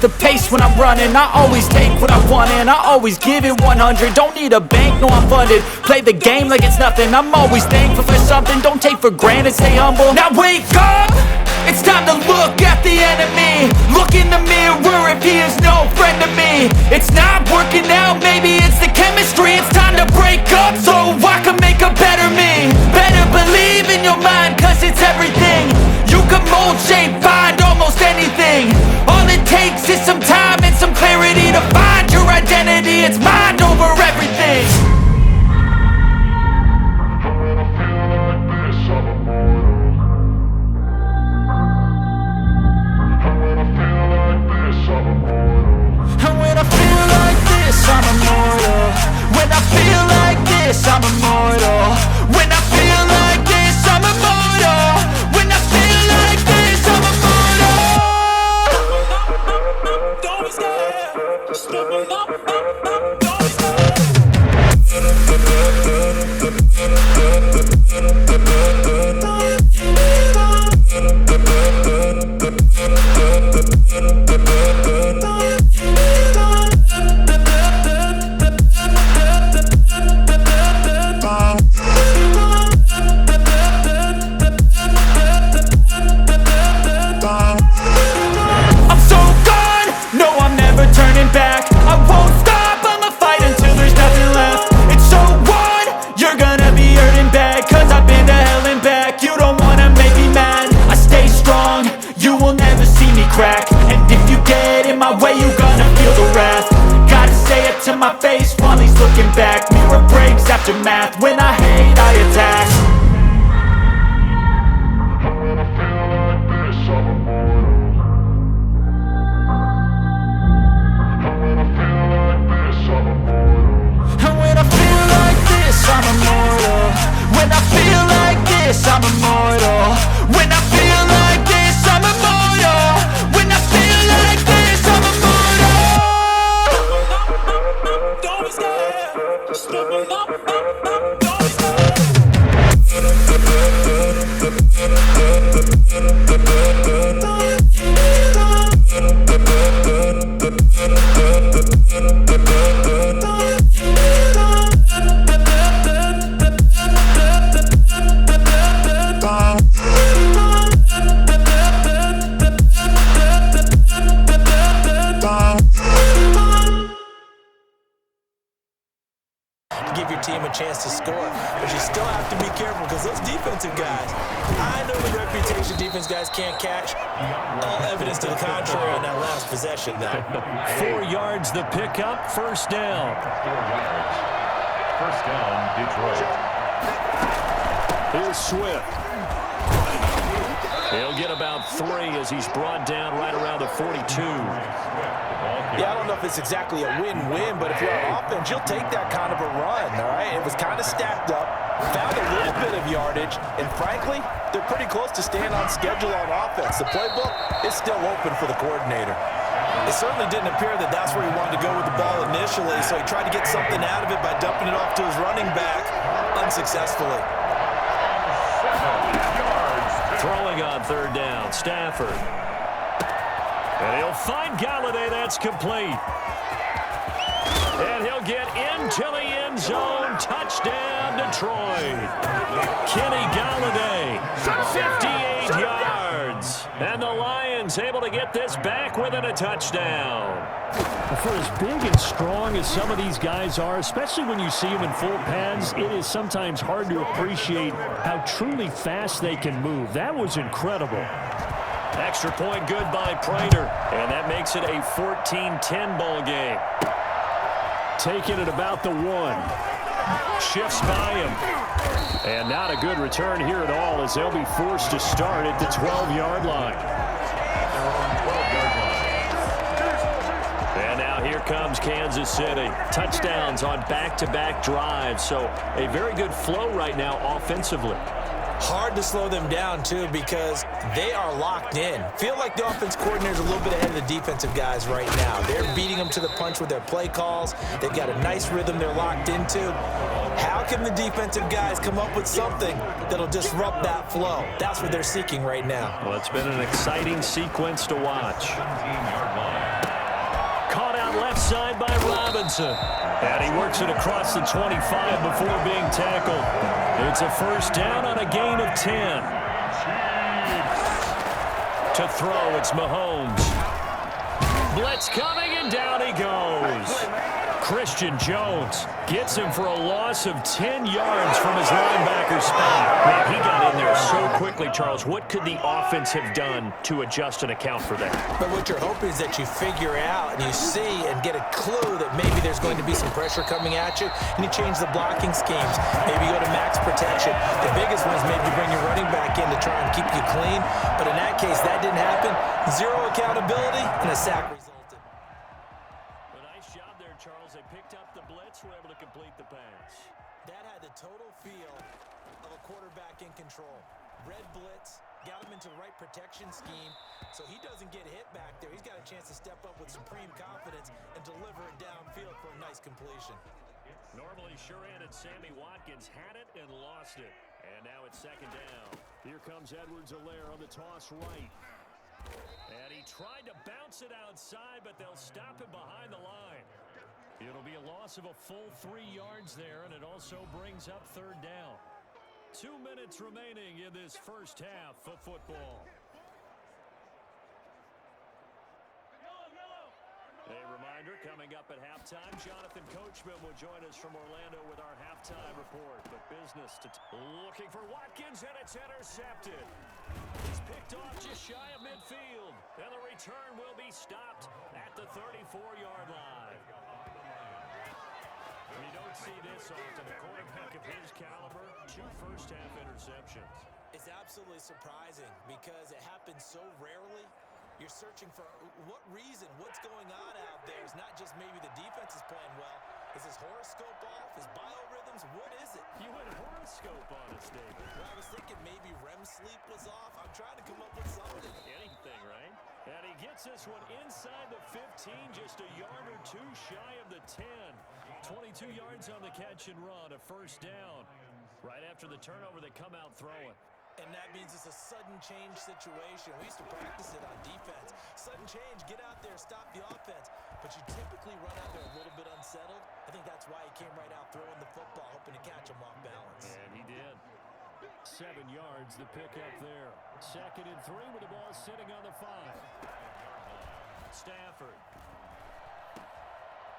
the pace when I'm running. I always take what I want and I always give it 100. Don't need a bank, no I'm funded. Play the game like it's nothing. I'm always thankful for something. Don't take for granted, stay humble. Now wake up! It's time to look at the enemy. Look in the mirror if he is no friend to me. It's not working out, maybe it's the chemistry. It's time to break up so I can make a better me. Better believe in your mind, cause it's everything. You can mold, shape, find almost anything. All it takes is some time and some clarity to find your identity. It's mind over everything. I'm immortal. When I feel like this, I'm immortal. When I feel like this, I'm immortal. When I feel like this, I'm immortal. Don't stop. Just step up. Don't crack. And if you get in my way, you gonna feel the wrath. Gotta say it to my face while he's looking back. Mirror breaks after math. When I hate, I attack. When I feel like this, I'm immortal. When I feel like this, I'm immortal. When I feel like this, I'm immortal. When I feel like this, I'm immortal. When I feel like this, I'm immortal. When I feel like this, I'm immortal. Don't stop. Just step up. Don't stop. Give your team a chance to score, but you still have to be careful because those defensive guys, I know the reputation defense guys can't catch. All evidence to the contrary in that last possession, though. 4 yards the pickup, first down. 4 yards. First down, Detroit. Here's Swift. He'll get about 3 as he's brought down right around the 42. Yeah, I don't know if it's exactly a win-win, but if you're on offense, you'll take that kind of a run, all right? It was kind of stacked up, found a little bit of yardage, and frankly, they're pretty close to staying on schedule on offense. The playbook is still open for the coordinator. It certainly didn't appear that that's where he wanted to go with the ball initially, so he tried to get something out of it by dumping it off to his running back unsuccessfully. 7 yards. Throwing on third down, Stafford. And he'll find Galladay. That's complete. And he'll get into the end zone. Touchdown, Detroit. Kenny Galladay, 58 yards. And the Lions able to get this back within a touchdown. For as big and strong as some of these guys are, especially when you see them in full pads, it is sometimes hard to appreciate how truly fast they can move. That was incredible. Extra point good by Prater, and that makes it a 14-10 ball game. Taking it about the 1. Shifts by him. And not a good return here at all as they'll be forced to start at the 12-yard line. And now here comes Kansas City. Touchdowns on back-to-back drives, so a very good flow right now offensively. Hard to slow them down, too, because they are locked in. Feel like the offense coordinator is a little bit ahead of the defensive guys right now. They're beating them to the punch with their play calls. They've got a nice rhythm they're locked into. How can the defensive guys come up with something that'll disrupt that flow? That's what they're seeking right now. Well, it's been an exciting sequence to watch. 17-yard line. inside by Robinson. And he works it across the 25 before being tackled. It's a first down on a gain of 10. To throw, it's Mahomes. Blitz coming, and down he goes. Christian Jones gets him for a loss of 10 yards from his linebacker spot. Man, he got in there so quickly, Charles. What could the offense have done to adjust and account for that? But what you're hoping is that you figure out and you see and get a clue that maybe there's going to be some pressure coming at you, and you change the blocking schemes. Maybe go to max protection. The biggest one is maybe bring your running back in to try and keep you clean. But in that case, that didn't happen. Zero accountability and a sack resulted. Charles, they picked up the blitz, were able to complete the pass. That had the total feel of a quarterback in control. Red blitz, got him into the right protection scheme, so he doesn't get hit back there. He's got a chance to step up with supreme confidence and deliver it downfield for a nice completion. Normally sure-handed Sammy Watkins had it and lost it. And now it's second down. Here comes Edwards-Helaire on the toss right. And he tried to bounce it outside, but they'll stop him behind the line. It'll be a loss of a full 3 yards there, and it also brings up third down. 2 minutes remaining in this first half of football. A reminder, coming up at halftime, Jonathan Coachman will join us from Orlando with our halftime report. But business looking for Watkins, and it's intercepted. He's picked off just shy of midfield, and the return will be stopped at the 34-yard line. You don't see this often. A quarterback of his caliber, 2 first-half interceptions. It's absolutely surprising because it happens so rarely. You're searching for what reason, what's going on out there. It's not just maybe the defense is playing well. Is his horoscope off? His biorhythms? What is it? You went horoscope on us, David. Well, I was thinking maybe REM sleep was off. I'm trying to come up with something. Anything, right? And he gets this one inside the 15, just a yard or 2 shy of the 10. 22 yards on the catch and run, a first down. Right after the turnover, they come out throwing. And that means it's a sudden change situation. We used to practice it on defense. Sudden change, get out there, stop the offense. But you typically run out there a little bit unsettled. I think that's why he came right out throwing the football, hoping to catch him off balance. And he did. 7 yards, the pickup there. 2nd and 3 with the ball sitting on the 5. Stafford.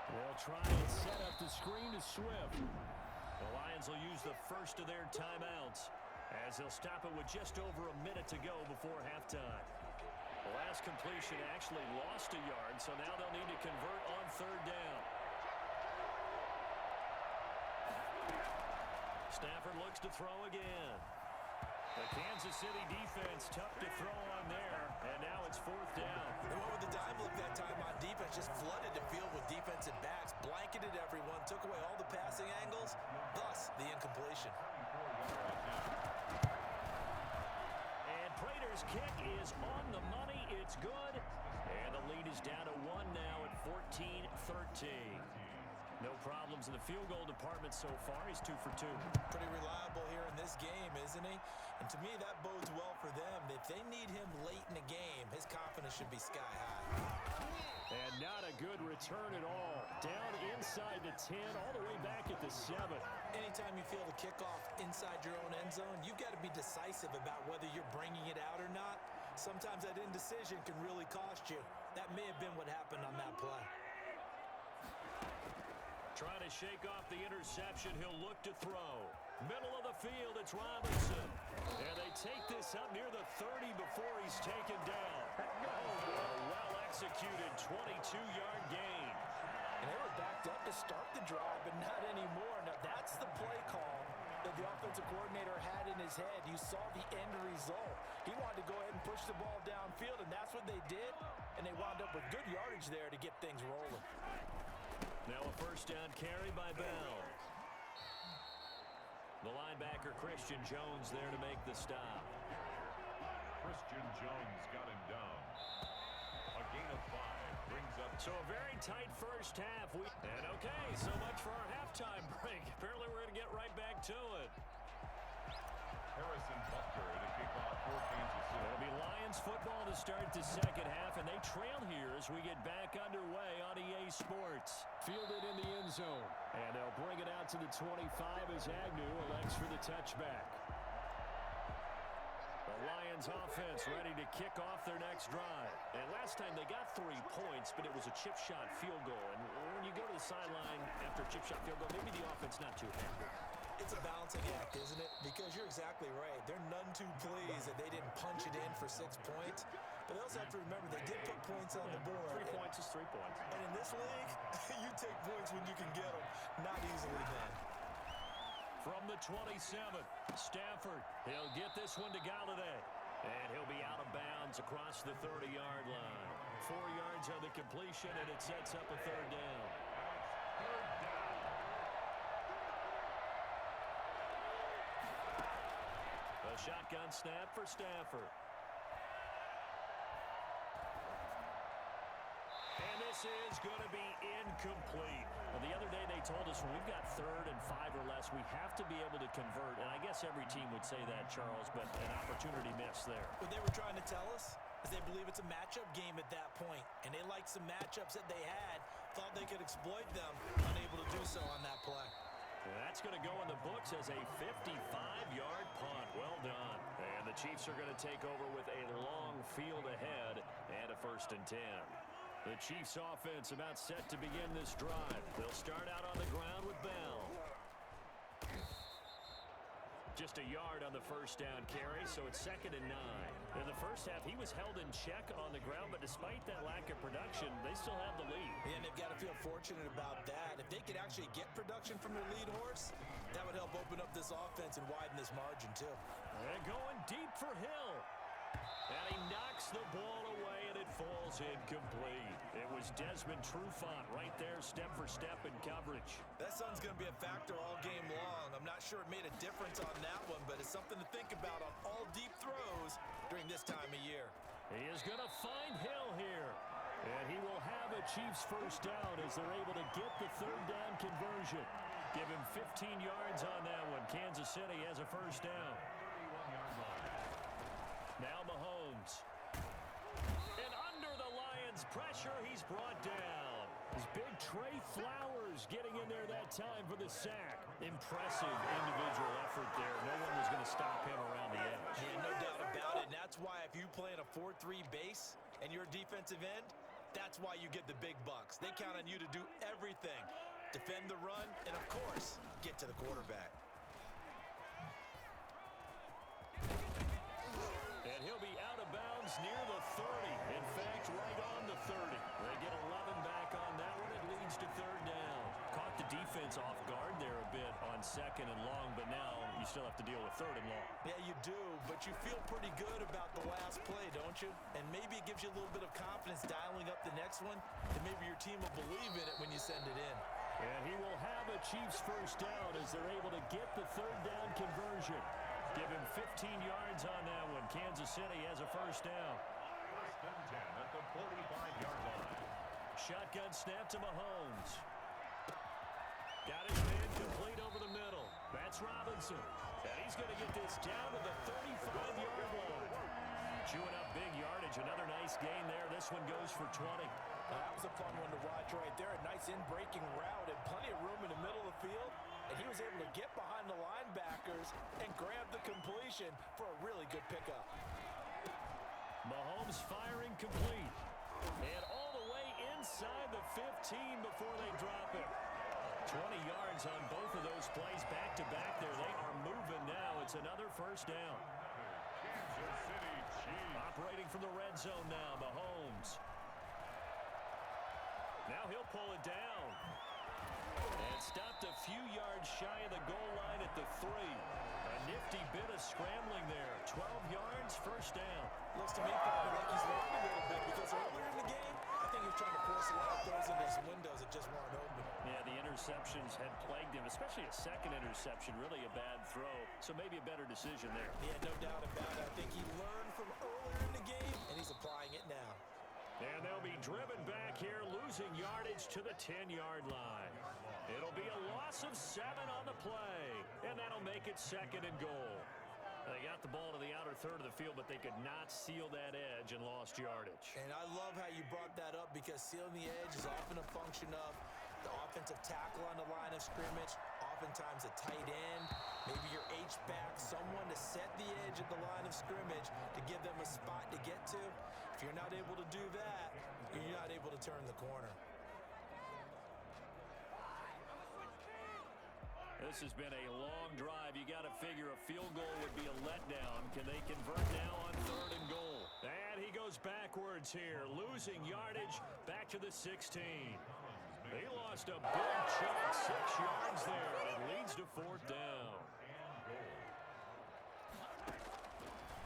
They'll try and set up the screen to Swift. The Lions will use the first of their timeouts, as they'll stop it with just over a minute to go before halftime. The last completion actually lost a yard, so now they'll need to convert on third down. Stafford looks to throw again. The Kansas City defense tough to throw on there, and now it's 4th down. And what with the dive look that time on defense, just flooded the field with defensive backs, blanketed everyone, took away all the passing angles, thus the incompletion. And Prater's kick is on the money. It's good. And the lead is down to 1 now at 14-13. No problems in the field goal department so far. He's 2 for 2. Pretty reliable here in this game, isn't he? And to me, that bodes well for them. If they need him late in the game, his confidence should be sky high. And not a good return at all. Down inside the 10, all the way back at the 7. Anytime you feel the kickoff inside your own end zone, you've got to be decisive about whether you're bringing it out or not. Sometimes that indecision can really cost you. That may have been what happened on that play. Trying to shake off the interception. He'll look to throw. Middle of the field, it's Robinson. And they take this up near the 30 before he's taken down. Oh, a well-executed 22-yard gain. And they were backed up to start the drive, but not anymore. Now, that's the play call that the offensive coordinator had in his head. You saw the end result. He wanted to go ahead and push the ball downfield, and that's what they did. And they wound up with good yardage there to get things rolling. Now a first down carry by Bell. The linebacker, Christian Jones, there to make the stop. Christian Jones got him down. A gain of 5 brings up. So a very tight first half. And okay, so much for our halftime break. Apparently we're going to get right back to it. Harrison Butker to kick off for Kansas City. It'll be Lions football to start the second half, and they trail here as we get back underway on EA Sports. yards. Fielded in the end zone. And they'll bring it out to the 25 as Agnew elects for the touchback. The Lions offense ready to kick off their next drive. And last time they got 3 points, but it was a chip shot field goal. And when you go to the sideline after a chip shot field goal, maybe the offense not too happy. It's a balancing act, isn't it? Because you're exactly right. They're none too pleased that they didn't punch it in for 6 points. But they also have to remember they did put points on the board. 3 points is 3 points. And in this league, you take points when you can get them. Not easily done. From the 27, Stafford. He'll get this one to Galladay. And he'll be out of bounds across the 30-yard line. 4 yards on the completion, and it sets up a 3rd down. A shotgun snap for Stafford. And this is going to be incomplete. Well, the other day they told us when we've got 3rd and 5 or less, we have to be able to convert. And I guess every team would say that, Charles, but an opportunity missed there. What they were trying to tell us is they believe it's a matchup game at that point. And they liked some matchups that they had, thought they could exploit them, unable to do so on that play. That's going to go in the books as a 55-yard punt. Well done. And the Chiefs are going to take over with a long field ahead and a 1st and 10. The Chiefs offense about set to begin this drive. They'll start out on the ground with Bell. Just a yard on the 1st down carry, so it's 2nd and 9. In the first half, he was held in check on the ground, but despite that lack of production, they still have the lead. And they've got to feel fortunate about that. If they could actually get production from their lead horse, that would help open up this offense and widen this margin, too. They're going deep for Hill. And he knocks the ball away, and it falls incomplete. It was Desmond Trufant right there, step for step in coverage. That sun's going to be a factor all game long. I'm not sure it made a difference on that one, but it's something to think about on all deep throws during this time of year. He is going to find Hill here. And he will have a Chiefs 1st down as they're able to get the 3rd down conversion. Give him 15 yards on that one. Kansas City has a 1st down. 31-yard line. Now Mahomes. And under the Lions' pressure, he's brought down. His big Trey Flowers getting in there that time for the sack. Impressive individual effort there. No one was going to stop him around the edge. Yeah, no doubt about it. And that's why if you play in a 4-3 base and you're a defensive end, that's why you get the big bucks. They count on you to do everything. Defend the run and, of course, get to the quarterback. And he'll be out of bounds near the 30. In fact, right on the 30. They get 11 back on that one. It leads to 3rd down. Caught the defense off guard there a bit on 2nd and long, but now you still have to deal with 3rd and long. Yeah, you do, but you feel pretty good about the last play, don't you? And maybe it gives you a little bit of confidence dialing up the next one, and maybe your team will believe in it when you send it in. And he will have a Chiefs 1st down as they're able to get the 3rd down conversion. Give him 15 yards on that one. Kansas City has a 1st down. 1st and 10 at the 45-yard line. Shotgun snap to Mahomes. Got his man complete over the middle. That's Robinson. And he's going to get this down to the 35-yard line. Chewing up big yardage. Another nice gain there. This one goes for 20. That was a fun one to watch right there. A nice in-breaking route and plenty of room in the middle of the field. And he was able to get behind the linebackers and grab the completion for a really good pickup. Mahomes firing complete. And all the way inside the 15 before they drop it. 20 yards on both of those plays back-to-back there. They are moving now. It's another 1st down. Kansas City Chiefs. Operating from the red zone now, Mahomes. Now he'll pull it down. And stopped a few yards shy of the goal line at the 3. A nifty bit of scrambling there. 12 yards, 1st down. Looks to me probably like he's learned a little bit because earlier in the game, I think he was trying to force a lot of throws into some windows that just weren't open. Yeah, the interceptions had plagued him, especially a 2nd interception. Really a bad throw. So maybe a better decision there. Yeah, no doubt about it. I think he learned from earlier in the game, and he's applying it now. And they'll be driven back here, losing yardage to the 10-yard line. It'll be a loss of 7 on the play, and that'll make it 2nd and goal. They got the ball to the outer 3rd of the field, but they could not seal that edge and lost yardage. And I love how you brought that up because sealing the edge is often a function of offensive tackle on the line of scrimmage, oftentimes a tight end, maybe your H-back, someone to set the edge at the line of scrimmage to give them a spot to get to. If you're not able to do that, you're not able to turn the corner. This has been a long drive. You got to figure a field goal would be a letdown. Can they convert now on 3rd and goal? And he goes backwards here, losing yardage back to the 16. They lost a big chunk, 6 yards there. It leads to 4th down.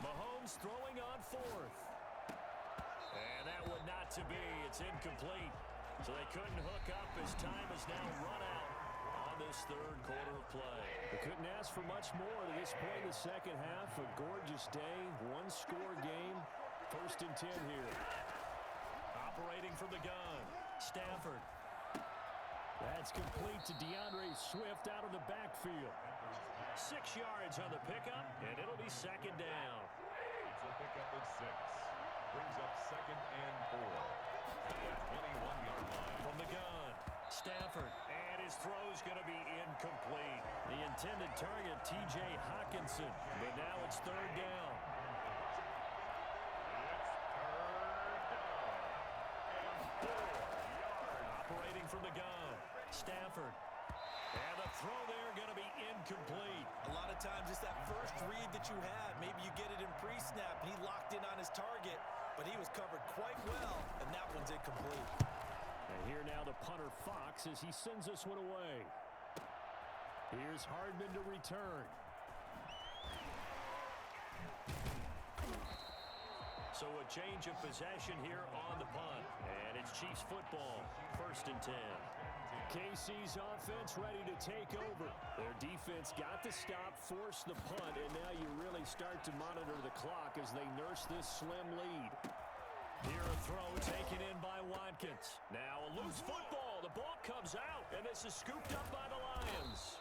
Mahomes throwing on 4th. And that one not to be. It's incomplete. So they couldn't hook up as time is now run out on this 3rd quarter of play. They couldn't ask for much more to this point in the second half. A gorgeous day, 1-score game. 1st and 10 here. Operating from the gun, Stafford. That's complete to DeAndre Swift out of the backfield. 6 yards on the pickup, and it'll be 2nd down. It's a pickup of 6. Brings up 2nd and 4. At the 21-yard line. From the gun, Stafford, and his throw's going to be incomplete. The intended target, T.J. Hawkinson, but now it's 3rd down. It's 3rd down. And 4 yards. Operating from the gun, Stafford. And the throw there going to be incomplete. A lot of times it's that first read that you have. Maybe you get it in pre-snap, and he locked in on his target, but he was covered quite well, and that one's incomplete. And here now the punter Fox as he sends this one away. Here's Hardman to return. So a change of possession here on the punt. And it's Chiefs football, 1st and 10. KC's offense ready to take over. Their defense got the stop, forced the punt, and now you really start to monitor the clock as they nurse this slim lead. Here a throw taken in by Watkins. Now a loose football. The ball comes out, and this is scooped up by the Lions.